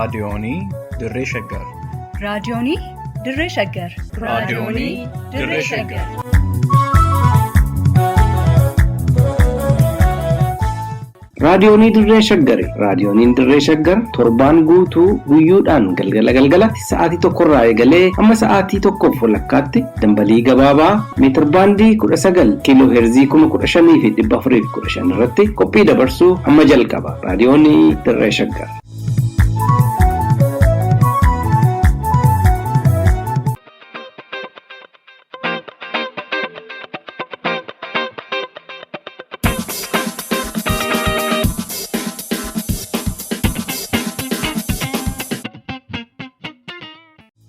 raadiyoonii Dirree Shaggar. Raadiyoonii Dirree Shaggar. Raadiyoonii Dirree Shaggar. Raadiyoonii Dirree Shaggar. Raadiyooniin Dirree Shaggar torbaan guutuu guyyoodhaan galgalatti sa'aatii tokkorraa eegalee amma sa'aatii tokkoof walakkaatti dambalii gabaabaa meetir baandii 19 kiiloo heerzii 15,415 irratti qophii dabarsuu amma jalqaba. Raadiyoonii Dirree Shaggar.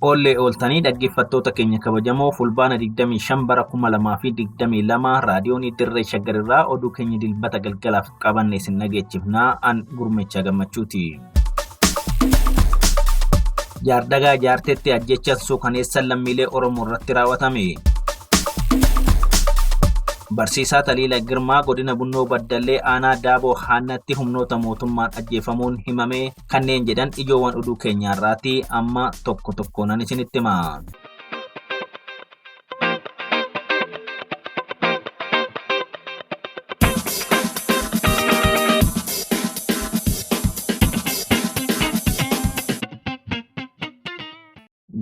Ollee ooltanii dhaggeeffattoota keenya kabajamoo fulbaana 25 bara 2022 raadiyoonii Dirree Shaggar irraa oduu keenya dilbata galgalaaf qabanne isin dhageechifnaa an gurmechaa gammachuuti. Jaardagaa jaarteetti ajjechaan suukaneessan lammiilee Oromoo irratti raawwatame. Barsiisaa Taliila Girmaa godina Bunnoo Baddallee aanaa Daaboo Haannatti humnoota mootummaan ajjeefamuun himame kanneen jedhan ijoowwan oduu keenyaarraati amma tokko tokkoon isinitti hima.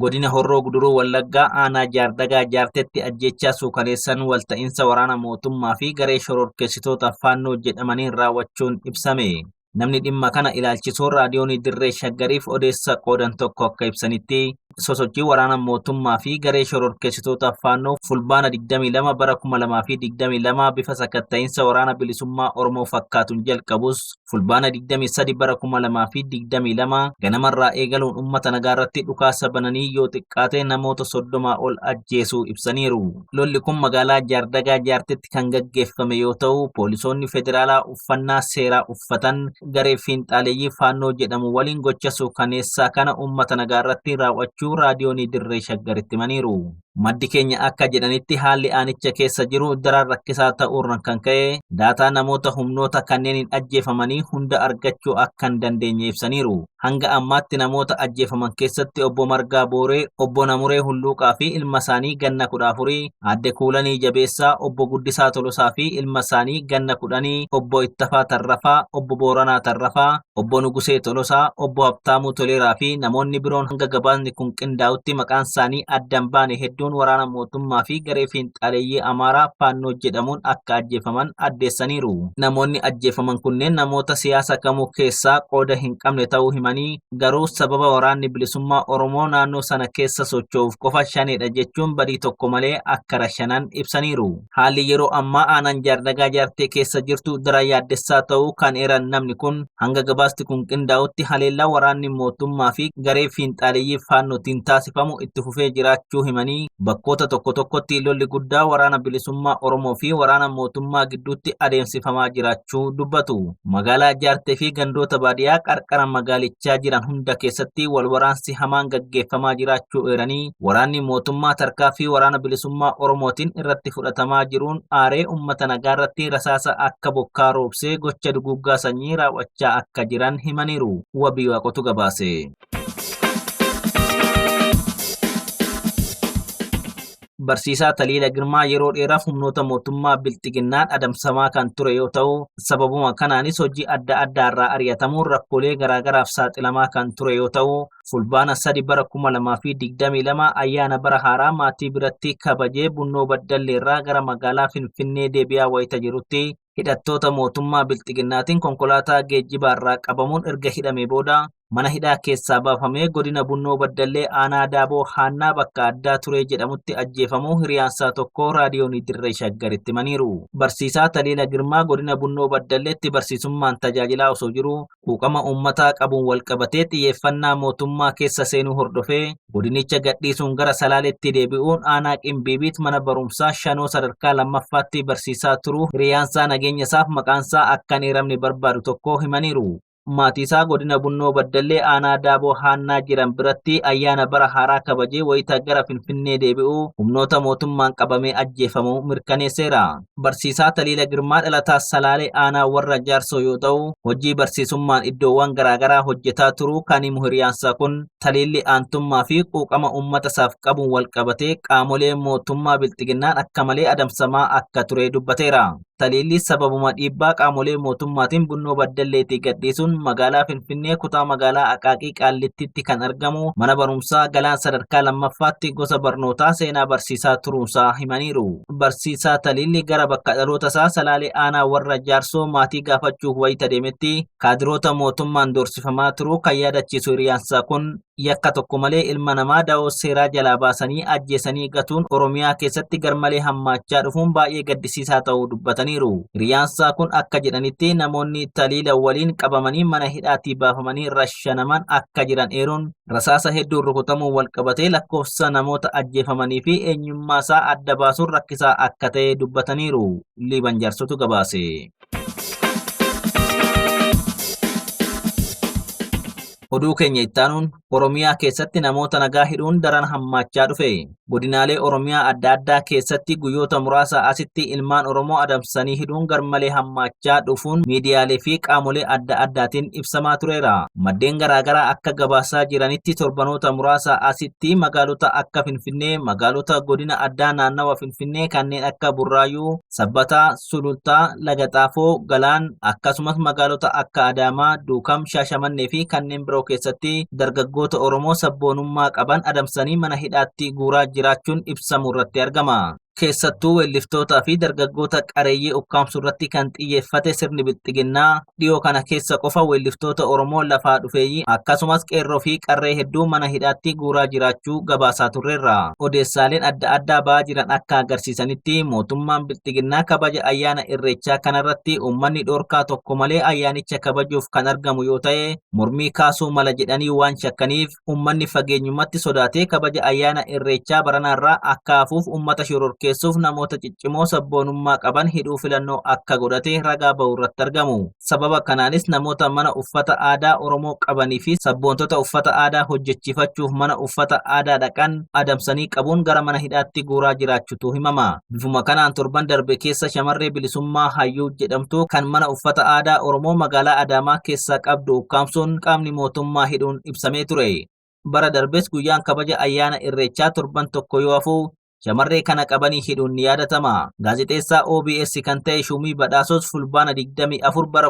Godina Horroo Guduruu Wallaggaa aanaa Jaardagaa jaarteetti ajjechaa suukaneessan walta'iinsa waraana mootummaa fi garee shororkeessitoota faannoo jedhamaniin raawwachuun ibsame. Namni dhimma kana ilaalchisuun raadiyoonii Dirree Shaggariif odeessa qoodan tokko akka ibsanitti sosochii waraana mootummaa fi garee shororkeessitoota faannoo fulbaana 22 bara 2022 bifa sakatta'iinsa waraana bilisummaa Oromoo fakkaatuun jalqabus fulbaana 23 bara 2022 ganamarraa eegaluun uummata nagaa irratti dhukaasa bananii yoo xiqqaate namoota 30 ol ajjeesuu ibsaniiru. Lolli kun magaalaa Jaardagaa jaartetti kan gaggeeffame yoo ta'u poolisoonni federaalaa uffannaa seeraa uffatan garee fiinxaaleeyyii faannoo jedhamu waliin gocha suukaneessaa kana uummata nagaa irratti raawwachuu raadiyoonii Dirree Shaggaritti himaniiru. Maddi keenya akka jedhanitti haalli aanicha keessa jiru daran rakkisaa ta'uurraan kan ka'e daataa namoota humnoota kanneeniin ajjeefamanii hunda argachuu akka hin dandeenye ibsaniiru. Hanga ammaatti namoota ajjeefaman keessatti obbo Margaa Booree, obbo Namuree Hulluuqaa fi ilma isaanii ganna 14, Aadde Kuulanii Jabeessaa, obbo Guddisaa Tolosaa fi ilma isaanii ganna 10, obbo Ittafaa Tarrafaa, obbo Booranaa Tarrafaa, obbo Nugusee Tolosaa, obbo Habtaamuu Toleeraa fi namoonni biroon hanga gabaasni kun qindaa'utti maqaan isaanii addan baane hedduun waraana mootummaa fi garee fiinxaaleeyyii Amaaraa faannoo jedhamuun akka ajjeefaman addeessaniiru. Namoonni ajjeefaman kunneen namoota siyaasa kamuu keessaa qooda hin qabne ta'uu himanii garuu sababa waraanni bilisummaa Oromoo naannoo sana keessa socho'uuf qofa shanedha jechuun badii tokko malee akka rashanan ibsaniiru. Haalli yeroo ammaa aanaan Jaardagaa jaartee keessa jirtu daran yaaddessaa ta'uu kan eeran namni kun hanga gabaasti kun qindaa'utti haleellaa waraanni mootummaa fi garee fiinxaaleeyyii faannootiin taasifamu itti fufee jiraachuu himanii bakkoota tokko tokkotti lolli guddaa waraana bilisummaa Oromoo fi waraana mootummaa gidduutti adeemsifamaa jiraachuu dubbatu. Magaalaa Jaartee fi gandoota baadiyyaa qarqara magaalichaa jiran hunda keessatti wal waraansi hamaan gaggeeffamaa jiraachuu eeranii waraanni mootummaa tarkaanfii waraana bilisummaa Oromootiin irratti fudhatamaa jiruun aaree uummata nagaa irratti rasaasa akka bokkaa roobsee gocha duguggaa sanyii raawwachaa akka jiran himaniiru. Wabii Waaqotu gabaase. Barsiisaa Taliila Girmaa yeroo dheeraaf humnoota mootummaa Bilxiginnaan adamsamaa kan ture yoo ta'u, sababuma kanaanis hojii adda addaarraa ari'atamuun rakkoolee garaagaraaf saaxilamaa kan ture yoo ta'u, fulbaana 3 bara 2022 ayyaana bara haaraa maatii biratti kabajee Bunnoo Baddalleerraa gara magaalaa Finfinnee deebi'aa wayita jirutti hidhattoota mootummaa Bilxiginnaatiin konkolaataa geejjibaarraa qabamuun erga hidhamee booda mana hidhaa keessaa baafamee godina Bunnoo Baddallee aanaa Daaboo Haannaa bakka addaa ture jedhamutti ajjeefamuu hiriyaansaa tokko raadiyoonii Dirree Shaggaritti himaniiru. Barsiisaa Taliila Girmaa godina Bunnoo Baddalleetti barsiisummaan tajaajilaa osoo jiru quuqama uummataa qabuun walqabatee xiyyeeffannaa mootummaa keessa seenuu hordofee godinicha gadhiisuun gara Salaaleetti deebi'uun aanaa Qimbiibiit mana barumsaa Shanoo sadarkaa lammaffaatti barsiisaa turuu hiriyaansaa nageenya isaaf maqaansaa akka hin eeramne barbaadu tokko himaniiru. Maatiisaa godina Bunnoo Baddallee aanaa Daaboo Haannaa jiran biratti ayyaana bara haaraa kabajee wayita gara Finfinnee deebi'uu humnoota mootummaan qabamee ajjeefamuu mirkaneesseera. Barsiisaa Taliila Girmaa dhalataa Salaalee aanaa warra Jaarsoo yoo ta'u, hojii barsiisummaan iddoowwan garaagaraa hojjetaa turuu kan himu hiriyaansaa kun Taliilli aantummaa fi quuqama uummata isaaf qabuun wal qabatee qaamolee mootummaa bilxiginnaan akka malee adamsamaa akka ture dubbateera. Taliilli sababuma dhiibbaa qaamolee mootummaatiin Bunnoo Baddalleetii gadhiisuun magaalaa Finfinnee kutaa magaalaa Aqaaqii Qaallittiitti kan argamu mana barumsaa Galaan sadarkaa lammaffaatti gosa barnootaa seenaa barsiisaa turuunsaa himaniiru. Barsiisaa Taliilli gara bakka dhaloota isaa Salaalee aanaa warra Jaarsoo maatii gaafachuuf wayita deemetti kaadiroota mootummaan doorsifamaa turuu kan yaadachiisu hiriyaansaa kun yakka tokko malee ilma namaa da'oo seeraa jalaa baasanii ajjeesanii gatuun Oromiyaa keessatti garmalee hammaachaa dhufuun baay'ee gaddisiisaa ta'uu dubbataniiru. Hiriyaansaa kun akka jedhanitti namoonni Taliila waliin qabamanii mana hidhaatii baafamanii rashanaman akka jiran eeruun rasaasa hedduun rukutamuun wal qabatee lakkoofsa namoota ajjeefamanii fi eenyummaa isaa adda baasuun rakkisaa akka ta'e dubbataniiru. Liiban Jaarsotu gabaase. Oduu keenya ittaanuun Oromiyaa keessatti namoota nagaa hidhuun daran hammaachaa dhufe. Godinaalee Oromiyaa adda addaa keessatti guyyoota muraasa asitti ilmaan Oromoo adamsanii hidhuun garmalee hammaachaa dhufuun miidiyaalee fi qaamolee adda addaatiin ibsamaa tureera. Maddeen garaagaraa akka gabaasaa jiranitti torbanoota muraasa asitti magaalota akka Finfinnee, magaalota godina addaa naannawa Finfinnee kanneen akka Burraayuu, Sabbataa, Sulultaa, Lagaxaafoo, Galaan akkasumas magaalota akka Adaamaa, Duukam, Shaashamannee fi kanneen biroo keessatti dargaggoota Oromoo sabboonummaa qaban adamsanii mana hidhaatti guuraa jiraachuun ibsamu irratti argama. Keessattuu weelliftootaa fi dargaggoota qareeyyii ukkaamsuu irratti kan xiyyeeffate sirni bilxiginnaa dhiyoo kana keessa qofa weelliftoota Oromoo lafaa dhufeeyyii akkasumas qeerroo fi qarree hedduu mana hidhaatti guuraa jiraachuu gabaasaa turreerra. Odeessaaleen adda addaa ba'aa jiran akka agarsiisanitti mootummaan bilxiginnaa kabaja ayyaana irreechaa kanarratti uummanni dhoorkaa tokko malee ayyaanicha kabajuuf kan argamu yoo ta'e mormii kaasuu mala jedhanii waan shakkaniif uummanni fageenyumatti sodaatee kabaja ayyaana irreechaa baranaarraa akka hafuuf uummata shororkeessuuf namoota ciccimoo sabboonummaa qaban hidhuu filannoo akka godhate ragaa ba'u irratti argamu. Sababa kanaanis namoota mana uffata aadaa Oromoo qabanii fi sabboontota uffata aadaa hojjechiifachuuf mana uffata aadaa dhaqan adamsanii qabuun gara mana hidhaatti guuraa jiraachuutu himama. Bifuma kanaan torban darbe keessa shamarree Bilisummaa Hayyuu jedhamtu kan mana uffata aadaa Oromoo magaalaa Adaamaa keessaa qabdu ukkaamsuun qaamni mootummaa hidhuun ibsamee ture. Bara darbes guyyaan kabaja ayyaana irreechaa torban tokko yoo hafu shamarree kana qabanii hidhuun ni yaadatama. Gaazexeessaa OBS kan ta'e Shumii Badhaasos fulbaana 24 bara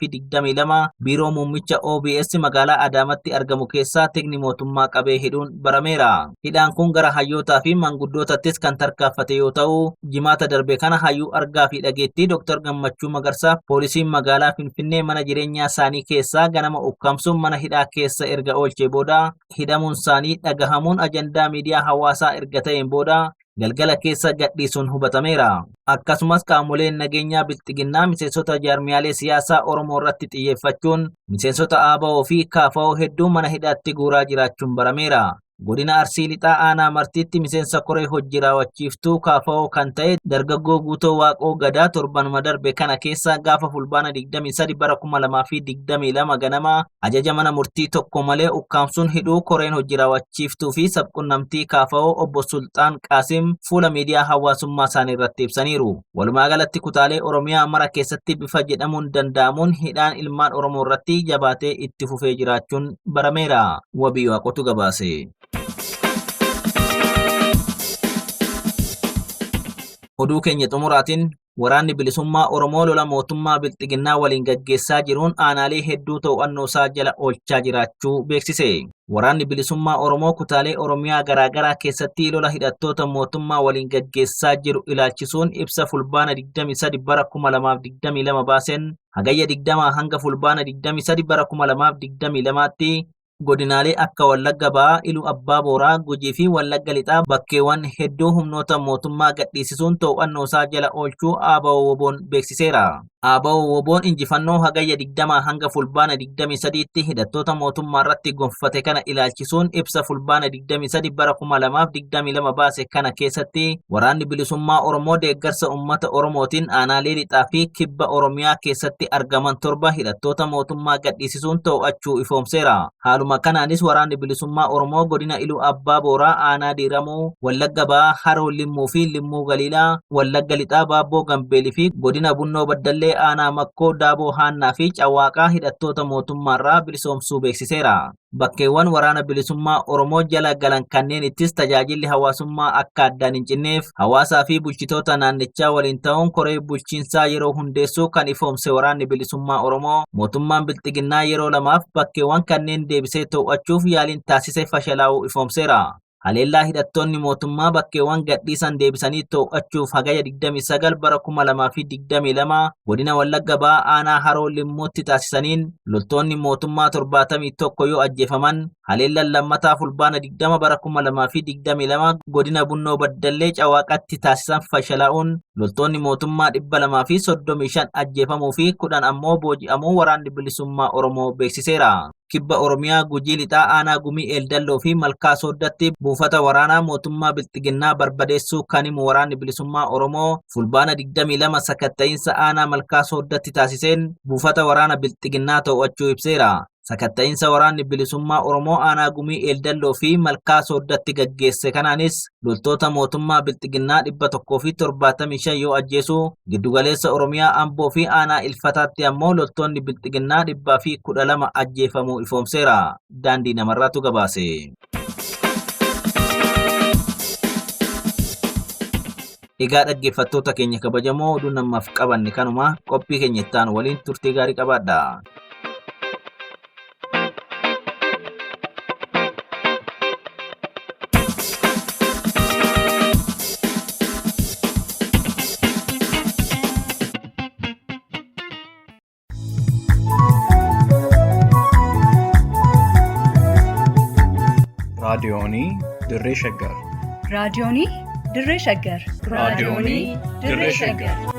2022 biiroo muummicha OBS magaalaa Adaamaatti argamu keessaa tikni mootummaa qabee hidhuun barameera. Hidhaan kun gara hayyootaa fi manguddootattis kan tarkaanfate yoo ta'u, jimaata darbe kana hayyuu argaa fi dhageettii Dr. Gammachuu Magarsaa poolisiin magaalaa Finfinnee mana jireenyaa isaanii keessaa ganama ukkaamsuun mana hidhaa keessa erga oolchee booda hidhamuun isaanii dhagahamuun ajandaa miidiyaa hawaasaa erga ta'een booda galgala keessa gadhiisuun hubatameera. Akkasumas qaamoleen nageenyaa bilxiginnaa miseensota jaarmiyaalee siyaasaa Oromoo irratti xiyyeeffachuun miseensota ABO fi KFO hedduu mana hidhaatti guuraa jiraachuun barameera. Godina Arsii Lixaa aanaa Martiitti miseensa koree hojii raawwachiiftuu KFO kan ta'e dargaggoo Guutoo Waaqoo Gadaa torbanuma darbe kana keessa gaafa fulbaana 23 bara 2022 ganama ajaja mana murtii tokko malee ukkaamsuun hidhuu koreen hojii raawwachiiftuu fi sabqunnamtii KFO obbo Sultaan Qaasim fuula miidiyaa hawaasummaa isaanii irratti ibsaniiru. Walumaa galatti kutaalee Oromiyaa mara keessatti bifa jedhamuun danda'amuun hidhaan ilmaan Oromoo irratti jabaatee itti fufee jiraachuun barameera. Wabii Waaqotu gabaase. Oduu keenya xumuraatiin waraanni bilisummaa Oromoo lola mootummaa bilxiginnaa waliin gaggeessaa jiruun aanaalee hedduu to'annoo isaa jala oolchaa jiraachuu beeksise. Waraanni bilisummaa Oromoo kutaalee Oromiyaa garaagaraa keessatti lola hidhattoota mootummaa waliin gaggeessaa jiru ilaalchisuun ibsa fulbaana 23 bara 2022 baaseen hagayya 20 hanga fulbaana 23 bara 2022tti godinaalee akka Wallagga Ba'aa, Iluu Abbaa Booraa, Gujii fi Wallagga Lixaa bakkeewwan hedduu humnoota mootummaa gadhiisisuun to'annoo isaa jala oolchuu ABO beeksiseera. Aaba'oo woboon injifannoo hagayya 20 hanga fulbaana 23tti hidhattoota mootummaa irratti gonfate kana ilaalchisuun ibsa fulbaana 23 bara 2022 baase kana keessatti waraanni bilisummaa Oromoo deeggarsa uummata Oromootiin aanaalee lixaa fi kibba Oromiyaa keessatti argaman 7 hidhattoota mootummaa gadhiisisuun to'achuu ifoomseera. Haaluma kanaanis waraanni bilisummaa Oromoo godina Iluu Abbaa Booraa aanaa Diiramuu, Wallagga Ba'aa, Haroo Limmuu fi Limmuu Galiilaa, Wallagga Lixaa Baabboo Gambeelii fi godina Bunnoo Baddallee aanaa Makkoo Daaboo Haannaa fi Cawwaaqaa hidhattoota mootummaarraa bilisoomsuu beeksiseera. Bakkeewwan waraana bilisummaa Oromoo jala galan kanneenittis tajaajilli hawaasummaa akka addaan hin cinneef hawaasaa fi bulchitoota naannichaa waliin ta'uun koree bulchiinsaa yeroo hundeessuu kan ifoomse waraanni bilisummaa Oromoo mootummaan bilxiginnaa yeroo lamaaf bakkeewwan kanneen deebisee to'achuuf yaaliin taasise fashalaa'uu ifoomseera. Haleellaa hidhattoonni mootummaa bakkeewwan gadhiisan deebisanii to'achuuf hagaya 29 bara 2022 godina Wallagga Ba'aa aanaa Haroo Limmuutti taasisaniin loltoonni mootummaa 71 yoo ajjeefaman haleellaan lammataa fulbaana 20 bara 2022 godina Bunnoo Baddallee Cawwaaqatti taasisan fashalaa'uun loltoonni mootummaa 235 ajjeefamuu fi 10 ammoo booji'amuu waraanni bilisummaa Oromoo beeksiseera. Kibba Oromiyaa Gujii Lixaa aanaa Gumii Eeldalloo fi Malkaa Sooddatti buufata waraanaa mootummaa bilxiginnaa barbadeessuu kan himu waraanni bilisummaa Oromoo fulbaana 22 sakatta'iinsa aanaa Malkaa Sooddatti taasiseen buufata waraana bilxiginnaa to'achuu ibseera. Sakatta'iinsa waraanni bilisummaa Oromoo aanaa Gumii Eeldalloo fi Malkaa Sooddatti gaggeesse kanaanis loltoota mootummaa bilxiginnaa 175 yoo ajjeesu giddugaleessa Oromiyaa Amboo fi aanaa Ilfataatti ammoo loltoonni bilxiginnaa 112 ajjeefamuu ifoomseera. Daandii namarraatu gabaase. Egaa dhaggeeffattoota keenya kabajamoo oduu namaaf qabanne kanuma qophii keenya itti aanu waliin turtii gaarii qabaadha. raadiyoonii Dirree Shaggar. raadiyoonii Dirree Shaggar. raadiyoonii Dirree Shaggar.